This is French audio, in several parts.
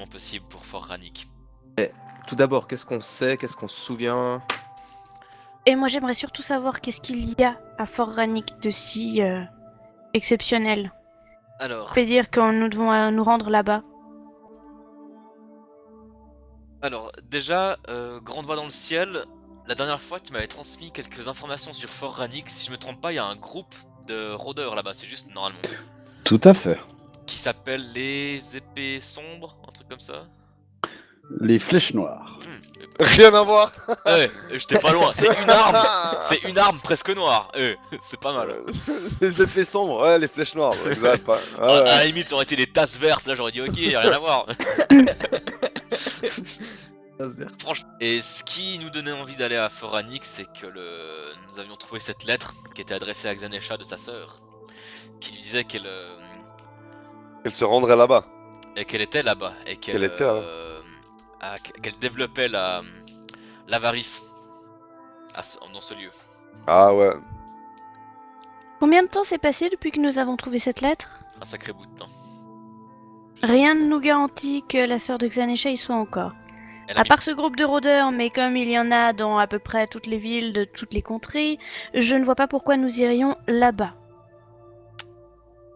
rapidement possible pour Fort Rannick. Tout d'abord, qu'est-ce qu'on sait, qu'est-ce qu'on se souvient? Et moi j'aimerais surtout savoir qu'est-ce qu'il y a à Fort Rannick de si exceptionnel. Alors, Ça veut dire que nous devons nous rendre là-bas. déjà, grande voix dans le ciel, la dernière fois tu m'avais transmis quelques informations sur Fort Rannick. Si je me trompe pas, il y a un groupe de rôdeurs là-bas, c'est juste normalement. Tout à fait. Qui s'appelle les épées sombres, un truc comme ça. Les flèches noires. Rien à voir. J'étais pas loin, c'est une arme, c'est une arme presque noire. C'est pas mal. Les effets sombres, ouais, les flèches noires, exact. À la limite, ça aurait été des tasses vertes, là j'aurais dit ok, y a rien à voir. Franchement. Et ce qui nous donnait envie d'aller à Fort Rannick, c'est que nous avions trouvé cette lettre qui était adressée à Xanesha de sa sœur, qui lui disait qu'elle se rendrait là-bas. et qu'elle était là-bas et Qu'elle était là-bas. qu'elle développait l'avarice dans ce lieu. Ah ouais. Combien de temps s'est passé depuis que nous avons trouvé cette lettre? Un sacré bout de temps. Rien ne nous garantit que la sœur de Xanesha y soit encore. Elle a À mis- part ce groupe de rôdeurs, mais comme il y en a dans à peu près toutes les villes de toutes les contrées, je ne vois pas pourquoi nous irions là-bas.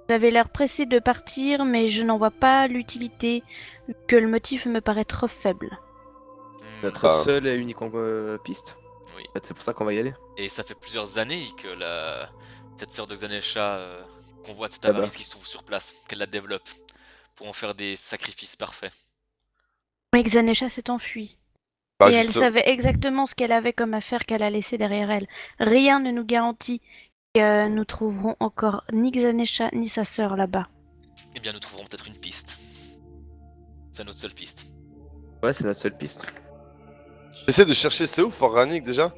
Vous avez l'air pressé de partir, mais je n'en vois pas l'utilité, que le motif me paraît trop faible. Notre seule et unique piste. Oui. En fait, c'est pour ça qu'on va y aller. Et ça fait plusieurs années que cette sœur de Xanesha convoite cette Ah bah. avarice qui se trouve sur place, qu'elle la développe pour en faire des sacrifices parfaits. Mais Xanesha s'est enfuie. Bah, Et elle juste- savait exactement ce qu'elle avait comme affaire qu'elle a laissé derrière elle. Rien ne nous garantit que nous trouverons encore ni Xanesha ni sa sœur là-bas. Eh bien, nous trouverons peut-être une piste. C'est notre seule piste. Ouais, c'est notre seule piste. J'essaie de chercher, c'est où Fort Rannick déjà?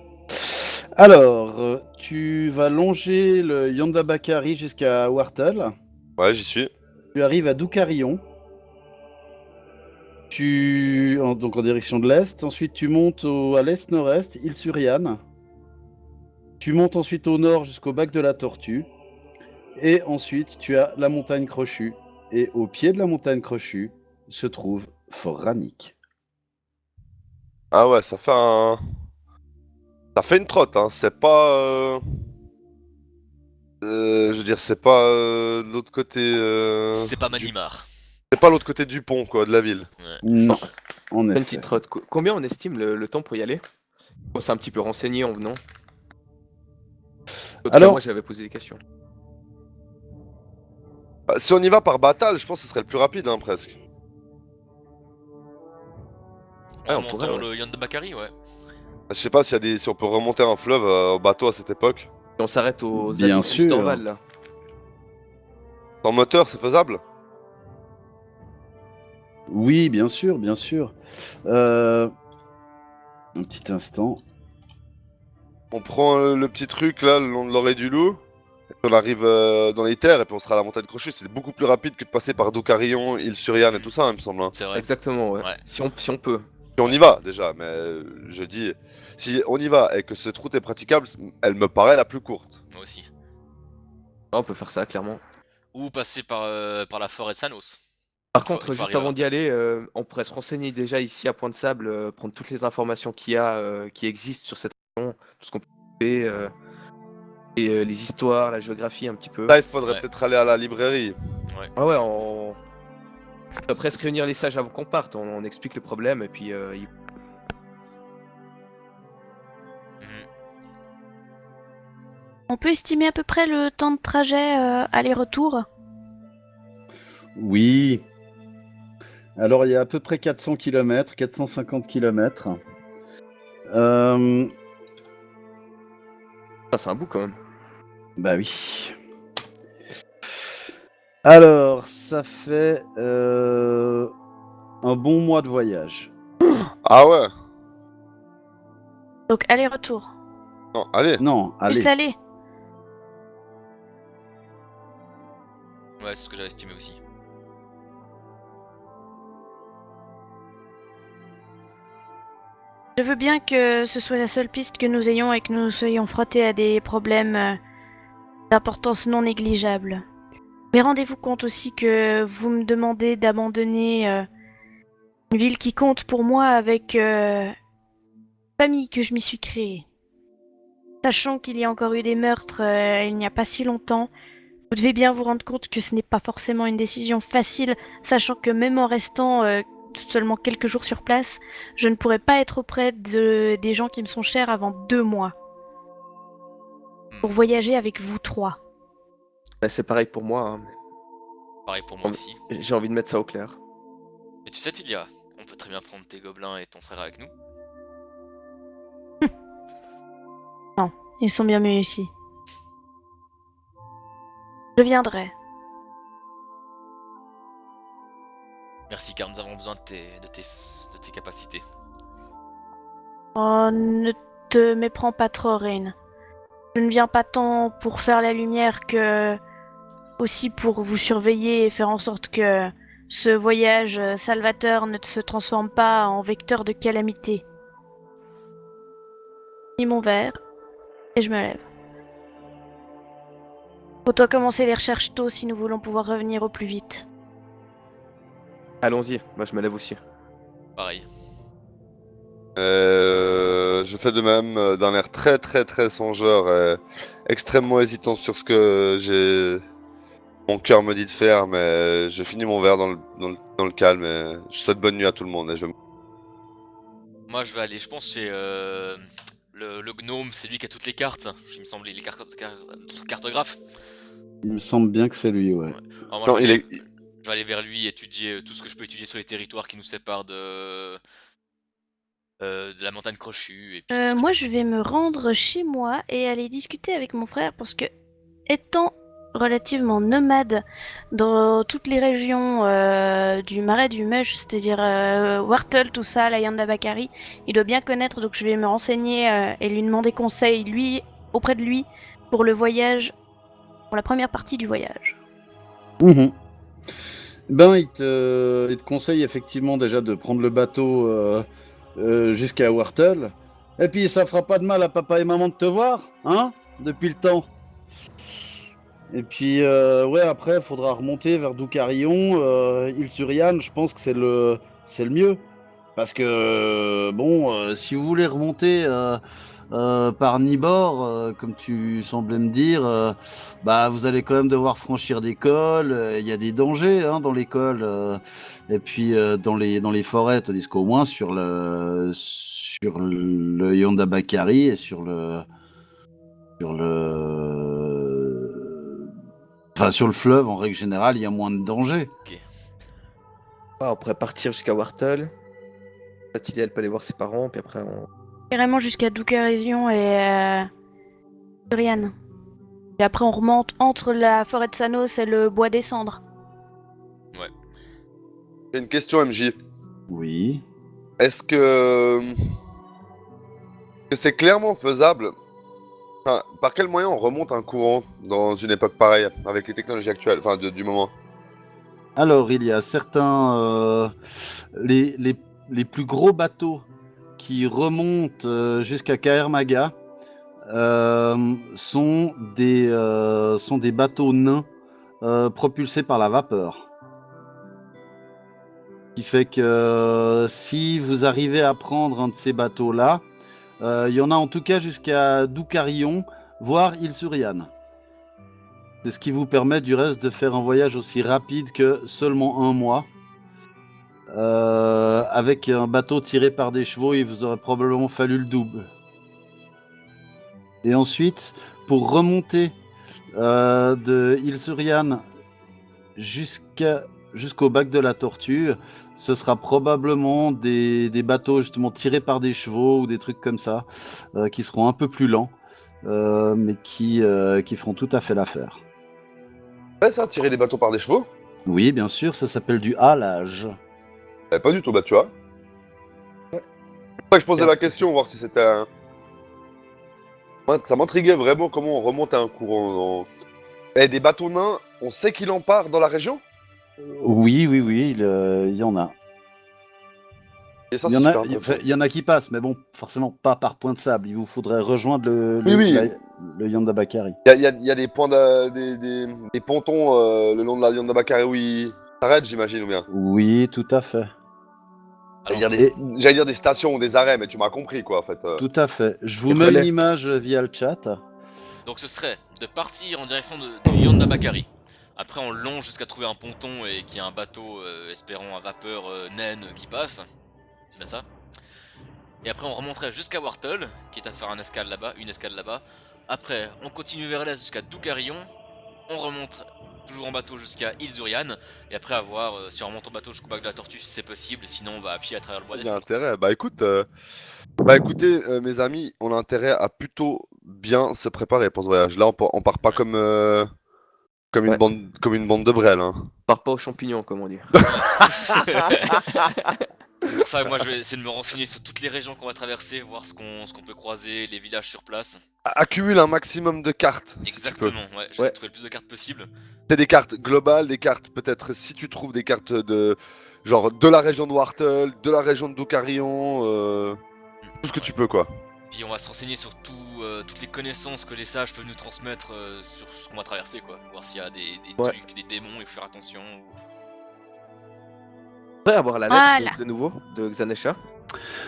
Alors, tu vas longer le Yondabakari jusqu'à Wartle. Ouais, j'y suis. Tu arrives à Doucarillon. Donc en direction de l'est. Ensuite, tu montes à l'est-nord-est, île sur Yann. Tu montes ensuite au nord jusqu'au bac de la Tortue. Et ensuite, tu as la montagne Crochue. Et au pied de la montagne Crochue se trouve Fort Rannick. Ah ouais, ça fait une trotte, hein. C'est pas... je veux dire, c'est pas de l'autre côté... C'est pas Manimar. C'est pas l'autre côté du pont, quoi, de la ville. Non, en Une effet. petite trotte. Combien on estime le temps pour y aller? On s'est un petit peu renseigné en venant. En tout cas, Alors- moi j'avais posé des questions. Bah, si on y va par Batal, je pense que ce serait le plus rapide, hein, presque. Ouais, on En pourrait, montant ouais. le Yondabakari, ouais. Je sais pas si on peut remonter un fleuve au bateau à cette époque. Et on s'arrête aux Bien abysses du sûr. Storval là. Sans moteur, c'est faisable? Oui, bien sûr, bien sûr. Un petit instant. On prend le petit truc là, le long de l'oreille du loup. Et puis on arrive dans les terres et puis on sera à la montagne crochue. C'est beaucoup plus rapide que de passer par Doucarillon, île sur Yann et tout ça, hein, il me semble. Hein. C'est vrai. Exactement, ouais. Ouais. Si on peut. Si on y va déjà, mais je dis, si on y va et que cette route est praticable, elle me paraît la plus courte. Moi aussi. Ouais, on peut faire ça clairement. Ou passer par la forêt de Sanos. Par Une fois- contre, une fois juste arrivé avant d'y aller, on pourrait se renseigner déjà ici à Point de Sable, prendre toutes les informations qu'il y a, qui existent sur cette région, tout ce qu'on peut trouver, et les histoires, la géographie un petit peu. Là, il faudrait Ouais. peut-être aller à la librairie. Ah ouais, on peut presque réunir les sages avant qu'on parte, on explique le problème et puis Mhm. On peut estimer à peu près le temps de trajet aller-retour? Oui. Alors, il y a à peu près 400 km, 450 km. Ah, c'est un bout quand même. Bah oui. Alors, ça fait un bon mois de voyage. Ah ouais? Donc aller-retour. Non, allez. Non, allez. Juste l'aller. Ouais, c'est ce que j'avais estimé aussi. Je veux bien que ce soit la seule piste que nous ayons et que nous soyons frottés à des problèmes d'importance non négligeable. Mais rendez-vous compte aussi que vous me demandez d'abandonner Une ville qui compte pour moi avec famille que je m'y suis créée. Sachant qu'il y a encore eu des meurtres il n'y a pas si longtemps, vous devez bien vous rendre compte que ce n'est pas forcément une décision facile, sachant que même en restant seulement quelques jours sur place, je ne pourrais pas être auprès des gens qui me sont chers avant 2 mois. Pour voyager avec vous 3. Bah, c'est pareil pour moi, hein. Pareil pour moi aussi. J'ai envie de mettre ça au clair. Mais tu sais, Tilia, on peut très bien prendre tes gobelins et ton frère avec nous. Ils sont bien mieux ici. Je viendrai. Merci, car nous avons besoin de tes capacités. Oh, ne te méprends pas trop, Rain. Je ne viens pas tant pour faire la lumière que aussi pour vous surveiller et faire en sorte que ce voyage salvateur ne se transforme pas en vecteur de calamité. Je finis mon verre et je me lève. Autant commencer les recherches tôt si nous voulons pouvoir revenir au plus vite. Allons-y, moi je me lève aussi. Pareil. Je fais de même, d'un air très très très songeur, extrêmement hésitant sur ce que mon cœur me dit de faire, mais je finis mon verre dans le calme et je souhaite bonne nuit à tout le monde. Et Moi, je vais aller, je pense, chez le gnome, c'est lui qui a toutes les cartes. Il me semble, il est cartographe. Il me semble bien que c'est lui, ouais. Alors, moi, Non, je vais aller vers lui, étudier tout ce que je peux étudier sur les territoires qui nous séparent de la montagne crochue. Et puis tout ce que Moi, je vais me rendre chez moi et aller discuter avec mon frère parce que, étant relativement nomade dans toutes les régions du Marais du Mush, c'est-à-dire Wartle, tout ça, la Yanda Bakari, il doit bien connaître, donc je vais me renseigner et lui demander conseil, lui, auprès de lui, pour le voyage, pour la première partie du voyage. Mhm. Ben, il te conseille effectivement déjà de prendre le bateau jusqu'à Wartle. Et puis, ça fera pas de mal à papa et maman de te voir, hein, depuis le temps. Et puis, ouais, après, il faudra remonter vers Doucarillon, Île-sur-Yann, je pense que c'est le mieux. Parce que, bon, si vous voulez remonter par Nibor, comme tu semblais me dire, bah, vous allez quand même devoir franchir des cols. Il y a des dangers hein, dans les cols, et puis dans les forêts, tandis qu'au moins sur le Yonda Bakari et sur le enfin, sur le fleuve, en règle générale, il y a moins de danger. On pourrait partir jusqu'à Wartle. Tatilia, elle peut aller voir ses parents, puis après on... Carrément jusqu'à Doucarision et Durian. Et après, on remonte entre la forêt de Sanos et le bois des cendres. J'ai une question, MJ. Oui. Est-ce que c'est clairement faisable? Enfin, par quel moyen on remonte un courant dans une époque pareille, avec les technologies actuelles, enfin du moment? Alors, il y a certains... les plus gros bateaux qui remontent jusqu'à Kaermaga sont des bateaux nains propulsés par la vapeur. Ce qui fait que si vous arrivez à prendre un de ces bateaux-là, il y en a en tout cas jusqu'à Doucarillon, voire Île-sur-Yann. C'est ce qui vous permet du reste de faire un voyage aussi rapide que seulement 1 mois. Avec un bateau tiré par des chevaux, il vous aurait probablement fallu le double. Et ensuite, pour remonter de Île-sur-Yann jusqu'au bac de la Tortue, ce sera probablement des bateaux justement tirés par des chevaux ou des trucs comme ça, qui seront un peu plus lents, mais qui feront tout à fait l'affaire. Ouais, ça, tirer des bateaux par des chevaux? Oui, bien sûr, ça s'appelle du halage. Pas du tout, bah tu vois. C'est pour ça que je posais la question, voir si c'était un... Ouais, ça m'intriguait vraiment comment on remonte à un courant. Et des bateaux nains, on sait qu'il en part dans la région? Oui, il y en a. Et ça, Il y c'est en a, super intéressant. il y en a qui passent, mais bon, forcément pas par point de sable. Il vous faudrait rejoindre Oui. le Yonda Bakari. Il y a des points des pontons le long de la Yonda Bakari où ils s'arrêtent, j'imagine, ou bien? Oui, tout à fait. Alors, J'allais dire des stations ou des arrêts, mais tu m'as compris quoi en fait. Tout à fait. Je vous Les mets relais. une image via le chat. donc ce serait de partir en direction du Yonda Bakari. Après on longe jusqu'à trouver un ponton et qu'il y a un bateau, espérons à vapeur naine qui passe. C'est bien ça. Et après on remonterait jusqu'à Wartle, qui est à faire une escale là-bas. Après on continue vers l'est jusqu'à Doukarion. On remonte toujours en bateau jusqu'à Île Zurian. Et après à voir si on remonte en bateau jusqu'au bac de la Tortue si c'est possible. Sinon on va à pied à travers le bois des Il y a Sourds. intérêt. Écoutez, mes amis, on a intérêt à plutôt bien se préparer pour ce voyage. Là, on part pas comme Ouais. comme une bande de brêles. Hein. Part pas aux champignons, comme on dit. Pour ça, moi je vais essayer de me renseigner sur toutes les régions qu'on va traverser, voir ce qu'on peut croiser, les villages sur place. Accumule un maximum de cartes. si tu peux. Exactement, ouais, je vais trouver le plus de cartes possible. C'est des cartes globales, des cartes peut-être si tu trouves des cartes de genre de la région de Wartle, de la région de Doukarion, tout ce que tu peux quoi. Puis on va se renseigner sur toutes les connaissances que les sages peuvent nous transmettre sur ce qu'on va traverser, quoi. Voir s'il y a des Ouais. trucs, des démons, il faut faire attention. Après avoir la lettre Voilà. de nouveau de Xanesha.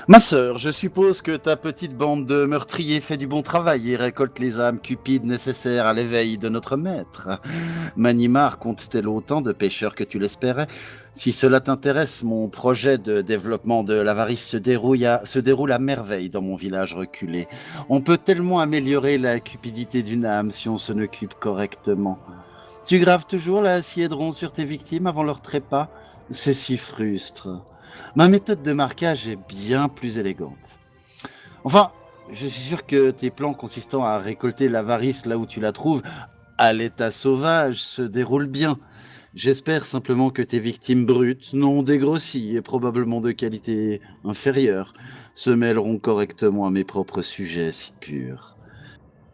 Ma sœur, je suppose que ta petite bande de meurtriers fait du bon travail et récolte les âmes cupides nécessaires à l'éveil de notre maître. Manimar compte-t-elle autant de pêcheurs que tu l'espérais? Si cela t'intéresse, mon projet de développement de l'avarice se déroule à merveille dans mon village reculé. On peut tellement améliorer la cupidité d'une âme si on s'en occupe correctement. Tu graves toujours la siédron sur tes victimes avant leur trépas? C'est si frustre. Ma méthode de marquage est bien plus élégante. Enfin, je suis sûr que tes plans consistant à récolter l'avarice là où tu la trouves, à l'état sauvage, se déroulent bien. J'espère simplement que tes victimes brutes, non dégrossies et probablement de qualité inférieure, se mêleront correctement à mes propres sujets si purs.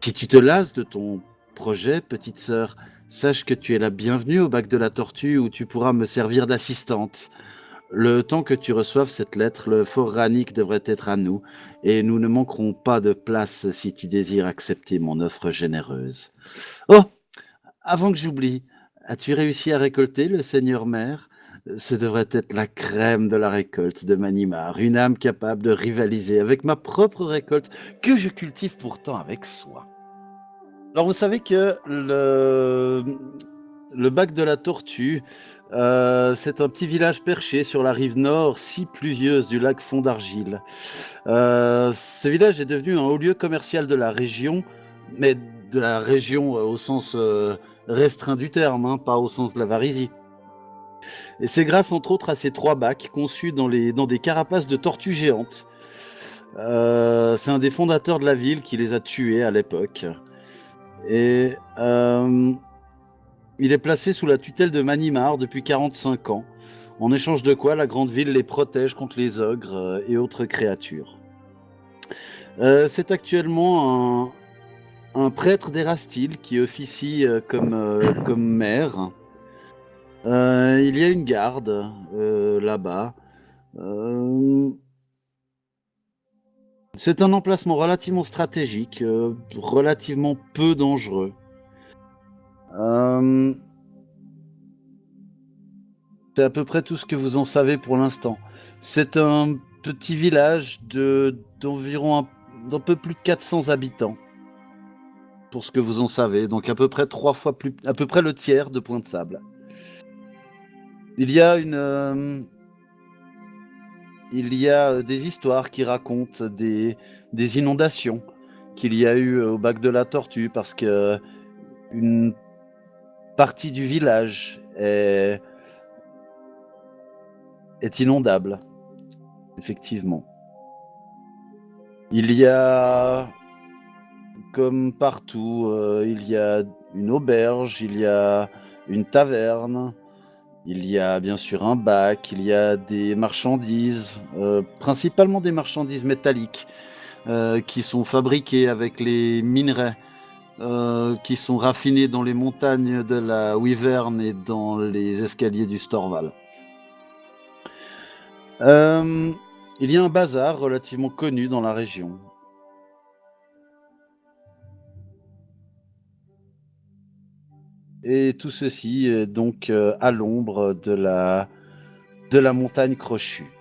Si tu te lasses de ton projet, petite sœur, sache que tu es la bienvenue au bac de la Tortue où tu pourras me servir d'assistante. Le temps que tu reçoives cette lettre, le fort Rannick devrait être à nous, et nous ne manquerons pas de place si tu désires accepter mon offre généreuse. Oh, avant que j'oublie, as-tu réussi à récolter le seigneur maire? Ce devrait être la crème de la récolte de Manimar, une âme capable de rivaliser avec ma propre récolte que je cultive pourtant avec soin. Alors vous savez que le bac de la Tortue, c'est un petit village perché sur la rive nord, si pluvieuse du lac Fond d'Argile. Ce village est devenu un haut lieu commercial de la région, mais de la région au sens restreint du terme, hein, pas au sens de la Varisie. Et c'est grâce entre autres à ces 3 bacs conçus dans des carapaces de tortues géantes. C'est un des fondateurs de la ville qui les a tués à l'époque. Et il est placé sous la tutelle de Manimar depuis 45 ans, en échange de quoi la grande ville les protège contre les ogres et autres créatures. C'est actuellement un prêtre d'Erastil qui officie comme maire. Il y a une garde là-bas. C'est un emplacement relativement stratégique, relativement peu dangereux. C'est à peu près tout ce que vous en savez pour l'instant. C'est un petit village d'environ d'un peu plus de 400 habitants, pour ce que vous en savez. Donc à peu près 3 fois plus, à peu près le tiers de Pointe-Sable. Il y a des histoires qui racontent des inondations qu'il y a eu au bac de la Tortue parce que une partie du village est inondable, effectivement. Il y a, comme partout, il y a une auberge, il y a une taverne, il y a bien sûr un bac, il y a des marchandises, principalement des marchandises métalliques, qui sont fabriquées avec les minerais qui sont raffinés dans les montagnes de la Wyvern et dans les escaliers du Storval. Il y a un bazar relativement connu dans la région. Et tout ceci est donc à l'ombre de la montagne crochue.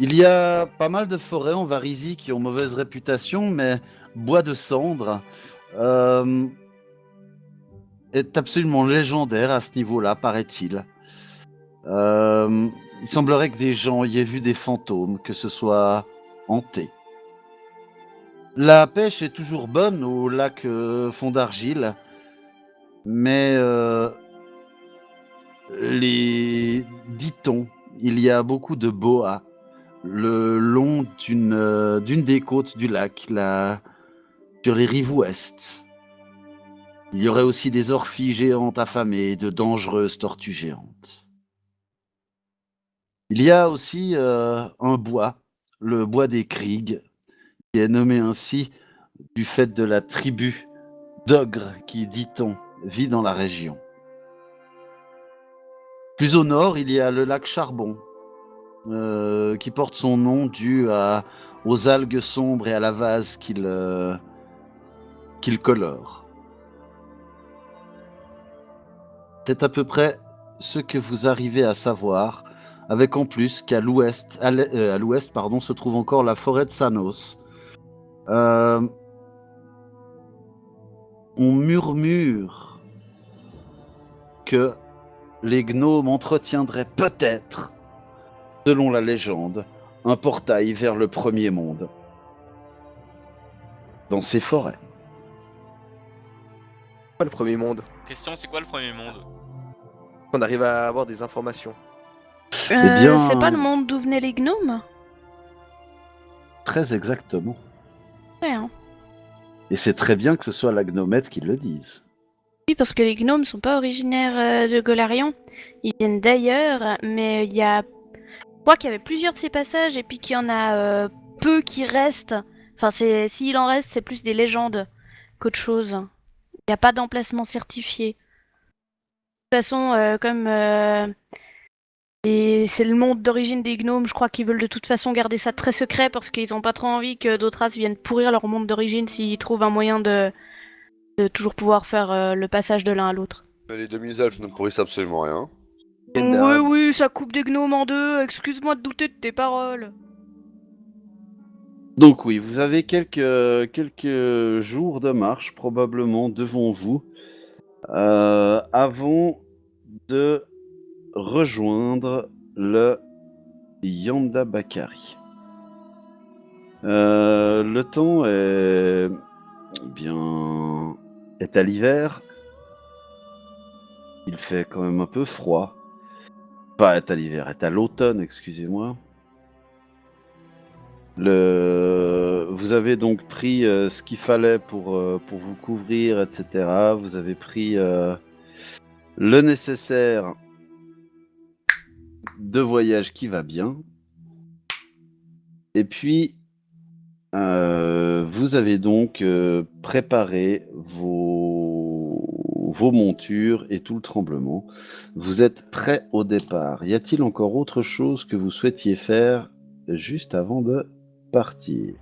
Il y a pas mal de forêts en Varisie qui ont mauvaise réputation, mais Bois de Cendre euh, est absolument légendaire à ce niveau-là, paraît-il. Il semblerait que des gens y aient vu des fantômes, que ce soit hanté. La pêche est toujours bonne au lac Fond d'Argile, mais dit-on, il y a beaucoup de boas le long d'une des côtes du lac, sur les rives ouest. Il y aurait aussi des orties géantes affamées et de dangereuses tortues géantes. Il y a aussi un bois, le bois des Krieg, qui est nommé ainsi du fait de la tribu d'ogres qui, dit-on, vit dans la région. Plus au nord, il y a le lac Charbon, qui porte son nom dû aux algues sombres et à la vase qu'il colore. C'est à peu près ce que vous arrivez à savoir, avec en plus qu'à l'ouest, à l'ouest, pardon, se trouve encore la forêt de Sanos. On murmure que les gnomes entretiendraient peut-être, selon la légende, un portail vers le premier monde. Dans ces forêts. Pas le premier monde. Question, c'est quoi le premier monde? On arrive à avoir des informations. bien- C'est pas le monde d'où venaient les gnomes? Très exactement. Ouais, hein. Et c'est très bien que ce soit la gnomette qui le dise. Oui, parce que les gnomes sont pas originaires de Golarion. Ils viennent d'ailleurs, mais il y a... Je crois qu'il y avait plusieurs de ces passages, et puis qu'il y en a peu qui restent. Enfin, s'il en reste, c'est plus des légendes qu'autre chose. Il n'y a pas d'emplacement certifié. De toute façon, comme et c'est le monde d'origine des gnomes, je crois qu'ils veulent de toute façon garder ça très secret parce qu'ils ont pas trop envie que d'autres races viennent pourrir leur monde d'origine s'ils trouvent un moyen de toujours pouvoir faire le passage de l'un à l'autre. Mais les demi-elfes ne pourrissent absolument rien. Oui, oui, ça coupe des gnomes en deux, excuse-moi de douter de tes paroles. Donc oui, vous avez quelques jours de marche probablement devant vous avant de rejoindre le Yanda Bakari. Le temps est à l'hiver. Il fait quand même un peu froid. Pas est à l'hiver, est à l'automne, excusez-moi. Vous avez donc pris ce qu'il fallait pour vous couvrir, etc. Vous avez pris le nécessaire de voyage qui va bien. Et puis, vous avez donc préparé vos montures et tout le tremblement. Vous êtes prêt au départ. Y a-t-il encore autre chose que vous souhaitiez faire juste avant de partir?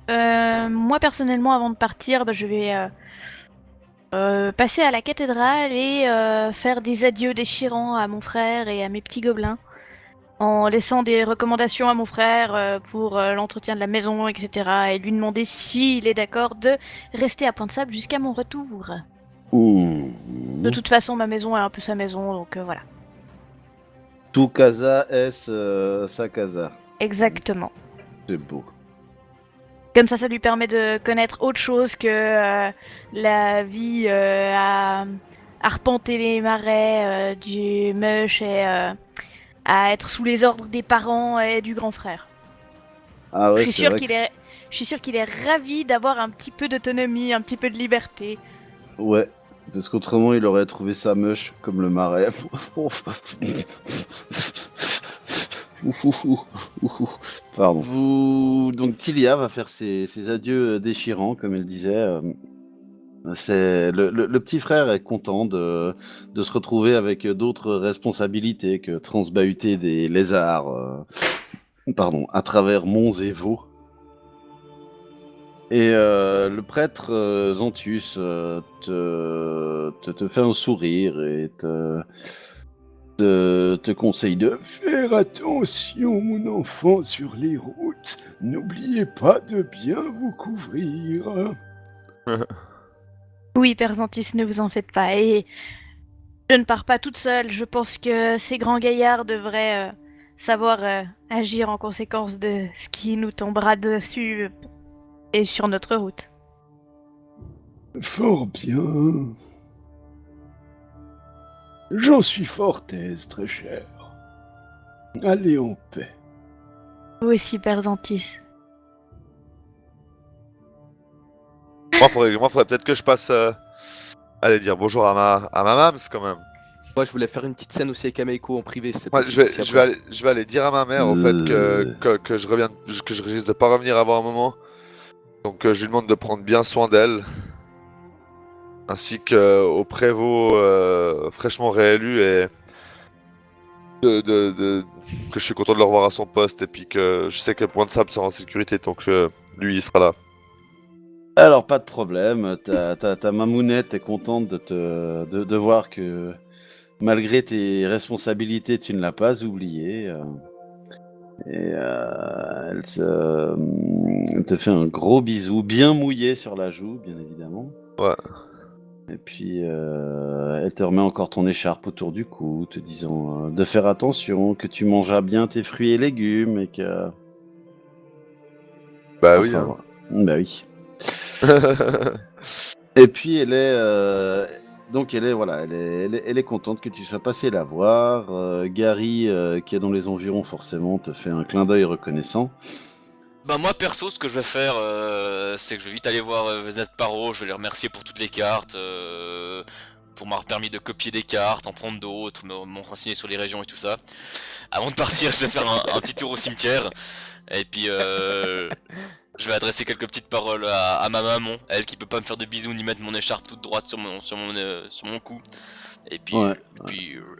Moi personnellement, avant de partir, je vais passer à la cathédrale et faire des adieux déchirants à mon frère et à mes petits gobelins, en laissant des recommandations à mon frère pour l'entretien de la maison, etc. Et lui demander s'il est d'accord de rester à Point-de-Sable jusqu'à mon retour. De toute façon, ma maison est un peu sa maison, donc voilà. Tu casa es sa casa. Exactement. C'est beau. Comme ça lui permet de connaître autre chose que la vie à arpenter les marais du Mush et à être sous les ordres des parents et du grand frère. Ah ouais, Je suis sûr qu'il est ravi d'avoir un petit peu d'autonomie, un petit peu de liberté. Ouais, parce qu'autrement il aurait trouvé sa moche comme le marais. Pardon. Donc Tilia va faire ses adieux déchirants, comme elle disait. Le petit frère est content de se retrouver avec d'autres responsabilités que transbahuter des lézards à travers monts et vaux. Et le prêtre Zantus te fait un sourire et te conseille de faire attention, mon enfant, sur les routes. N'oubliez pas de bien vous couvrir. Oui, Père Zantis, ne vous en faites pas. Et je ne pars pas toute seule. Je pense que ces grands gaillards devraient savoir agir en conséquence de ce qui nous tombera dessus et sur notre route. Fort bien. J'en suis fort aise, très cher. Allez en paix. Vous aussi, Père Zantis. Moi, faudrait peut-être que je passe. Aller dire bonjour à ma mams quand même. Moi, je voulais faire une petite scène aussi avec Ameiko en privé, si c'est Moi, possible aussi après. je vais aller dire à ma mère en fait que je reviens, que je risque de pas revenir avant un moment. Donc je lui demande de prendre bien soin d'elle, ainsi qu'au prévôt fraîchement réélu et que je suis content de le revoir à son poste et puis que je sais que Point de Sable sera en sécurité donc lui il sera là. Alors, pas de problème. Ta mamounette est contente de voir que malgré tes responsabilités, tu ne l'as pas oublié. Elle te fait un gros bisou, bien mouillé sur la joue, bien évidemment. Ouais. Et puis, elle te remet encore ton écharpe autour du cou, te disant de faire attention, que tu mangeras bien tes fruits et légumes et que... Bah oui. Enfin, voilà. Bah oui. Et puis elle est donc elle est contente que tu sois passé la voir. Gary qui est dans les environs forcément te fait un clin d'œil reconnaissant. Bah moi perso ce que je vais faire c'est que je vais vite aller voir VZ Paro, je vais les remercier pour toutes les cartes, pour m'avoir permis de copier des cartes, en prendre d'autres, m'en renseigner sur les régions et tout ça. Avant de partir je vais faire un petit tour au cimetière, et puis je vais adresser quelques petites paroles à ma maman, elle qui peut pas me faire de bisous ni mettre mon écharpe toute droite sur mon cou. Et puis, Ouais.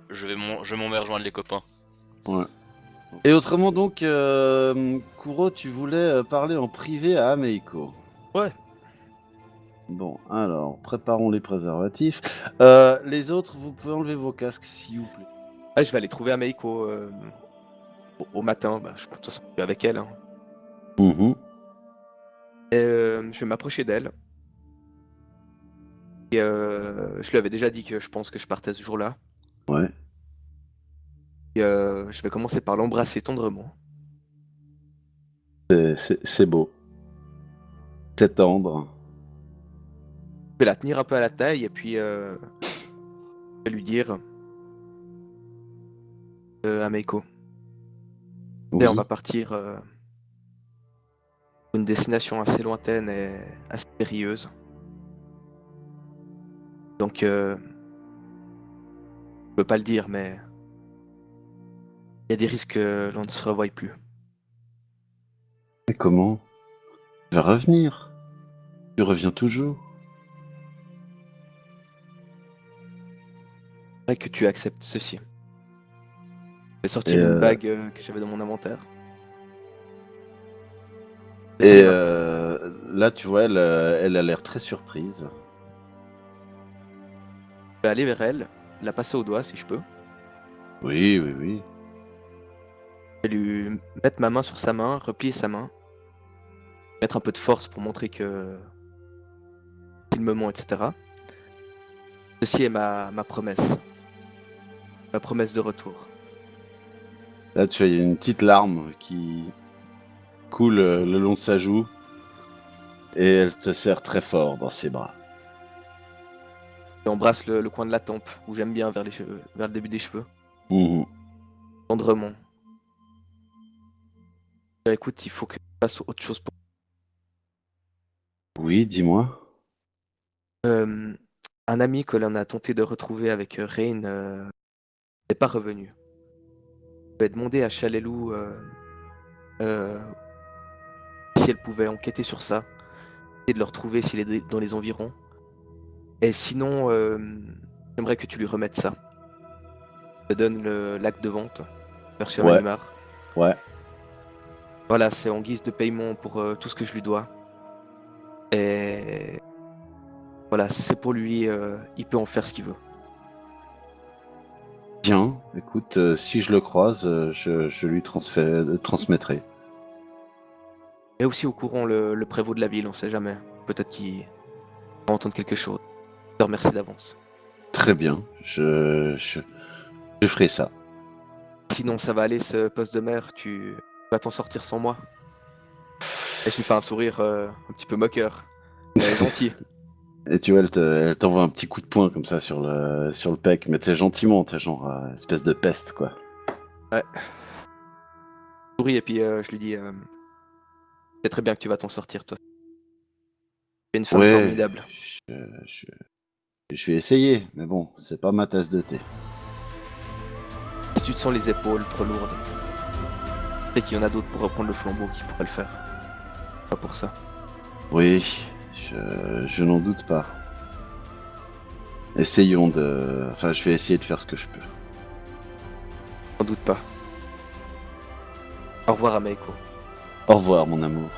je vais m'en vais rejoindre les copains. Ouais. Et autrement donc Kuro, tu voulais parler en privé à Ameiko. Ouais. Bon, alors préparons les préservatifs. Les autres, vous pouvez enlever vos casques s'il vous plaît. Ah, je vais aller trouver Ameiko au matin. Bah, je compte avec elle. Hein. Mhm. Et, je vais m'approcher d'elle. Et je lui avais déjà dit que je pense que je partais ce jour-là. Ouais. Et, je vais commencer par l'embrasser tendrement. C'est beau. C'est tendre. Je vais la tenir un peu à la taille et puis je vais lui dire Ameiko, Oui. on va partir pour une destination assez lointaine et assez périlleuse. Donc, je peux pas le dire, mais il y a des risques que l'on ne se revoie plus. Mais comment? Tu vas revenir. Tu reviens toujours. Faudrait que tu acceptes ceci. J'ai sorti Et, une bague que j'avais dans mon inventaire. Et Ceci est là, tu vois, elle a l'air très surprise. Je vais aller vers elle, la passer au doigt si je peux. Oui, oui, oui. Je vais lui mettre ma main sur sa main, replier sa main. Mettre un peu de force pour montrer que qu'il me ment, etc. Ceci est ma promesse. Ma promesse de retour. Là, tu as une petite larme qui coule le long de sa joue. Et elle te serre très fort dans ses bras. Et embrasse le coin de la tempe, où j'aime bien vers les cheveux, vers le début des cheveux. Mhm. Tendrement. Écoute, il faut que je fasse autre chose pour. Oui, dis-moi. Un ami que l'on a tenté de retrouver avec Rain n'est pas revenu. Je vais demander à Chalelou si elle pouvait enquêter sur ça, et de le retrouver s'il est dans les environs. Et sinon, j'aimerais que tu lui remettes ça. Je te donne l'acte de vente, version Ouais. Manimar. Ouais. Voilà, c'est en guise de paiement pour tout ce que je lui dois. Et voilà, c'est pour lui, il peut en faire ce qu'il veut. Bien, écoute, si je le croise, je lui transmettrai. Et aussi au courant le prévôt de la ville, on sait jamais. Peut-être qu'il va entendre quelque chose. Je te remercie d'avance. Très bien, je ferai ça. Sinon, ça va aller ce poste de maire, tu vas t'en sortir sans moi. Et je lui fais un sourire un petit peu moqueur, mais gentil. Et tu vois, elle t'envoie un petit coup de poing comme ça sur le pec, mais t'es gentiment, t'es genre espèce de peste, quoi. Ouais. Je souris et puis je lui dis c'est très bien que tu vas t'en sortir, toi. Tu es une femme Ouais, formidable. je, je- je vais essayer, mais bon, c'est pas ma tasse de thé. Si tu te sens les épaules trop lourdes, et qu'il y en a d'autres pour reprendre le flambeau qui pourraient le faire. Pas pour ça. Oui, je n'en doute pas. Essayons de... Enfin, je vais essayer de faire ce que je peux. Sans doute pas. Au revoir, Ameiko. Au revoir, mon amour.